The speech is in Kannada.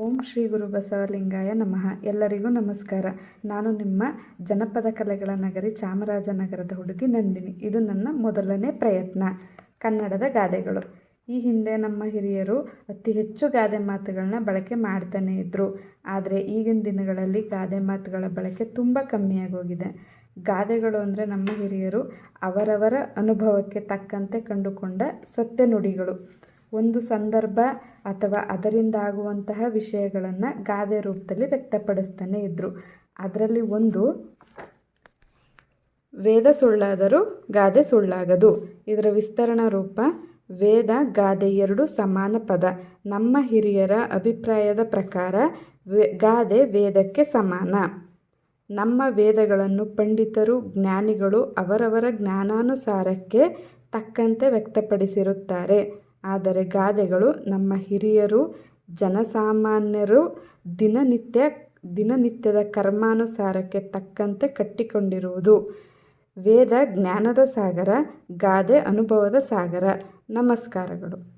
ಓಂ ಶ್ರೀ ಗುರು ಬಸವಲಿಂಗಾಯ ನಮಃ. ಎಲ್ಲರಿಗೂ ನಮಸ್ಕಾರ. ನಾನು ನಿಮ್ಮ ಜನಪದ ಕಲೆಗಳ ನಗರಿ ಚಾಮರಾಜನಗರದ ಹುಡುಗಿ ನಂದಿನಿ. ಇದು ನನ್ನ ಮೊದಲನೇ ಪ್ರಯತ್ನ. ಕನ್ನಡದ ಗಾದೆಗಳು. ಈ ಹಿಂದೆ ನಮ್ಮ ಹಿರಿಯರು ಅತಿ ಹೆಚ್ಚು ಗಾದೆ ಮಾತುಗಳನ್ನ ಬಳಕೆ ಮಾಡ್ತಾನೆ ಇದ್ದರು. ಆದರೆ ಈಗಿನ ದಿನಗಳಲ್ಲಿ ಗಾದೆ ಮಾತುಗಳ ಬಳಕೆ ತುಂಬ ಕಮ್ಮಿಯಾಗೋಗಿದೆ. ಗಾದೆಗಳು ಅಂದರೆ ನಮ್ಮ ಹಿರಿಯರು ಅವರವರ ಅನುಭವಕ್ಕೆ ತಕ್ಕಂತೆ ಕಂಡುಕೊಂಡ ಸತ್ಯ ನುಡಿಗಳು. ಒಂದು ಸಂದರ್ಭ ಅಥವಾ ಅದರಿಂದ ಆಗುವಂತಹ ವಿಷಯಗಳನ್ನು ಗಾದೆ ರೂಪದಲ್ಲಿ ವ್ಯಕ್ತಪಡಿಸ್ತಾನೆ ಇದ್ದರು. ಅದರಲ್ಲಿ ಒಂದು, ವೇದ ಸುಳ್ಳಾದರೂ ಗಾದೆ ಸುಳ್ಳಾಗದು. ಇದರ ವಿಸ್ತರಣ ರೂಪ, ವೇದ ಗಾದೆ ಎರಡು ಸಮಾನ ಪದ. ನಮ್ಮ ಹಿರಿಯರ ಅಭಿಪ್ರಾಯದ ಪ್ರಕಾರ ಗಾದೆ ವೇದಕ್ಕೆ ಸಮಾನ. ನಮ್ಮ ವೇದಗಳನ್ನು ಪಂಡಿತರು ಜ್ಞಾನಿಗಳು ಅವರವರ ಜ್ಞಾನಾನುಸಾರಕ್ಕೆ ತಕ್ಕಂತೆ ವ್ಯಕ್ತಪಡಿಸಿರುತ್ತಾರೆ. ಆದರೆ ಗಾದೆಗಳು ನಮ್ಮ ಹಿರಿಯರು ಜನಸಾಮಾನ್ಯರು ದಿನನಿತ್ಯದ ಕರ್ಮಾನುಸಾರಕ್ಕೆ ತಕ್ಕಂತೆ ಕಟ್ಟಿಕೊಂಡಿರುವುದು. ವೇದ ಜ್ಞಾನದ ಸಾಗರ, ಗಾದೆ ಅನುಭವದ ಸಾಗರ. ನಮಸ್ಕಾರಗಳು.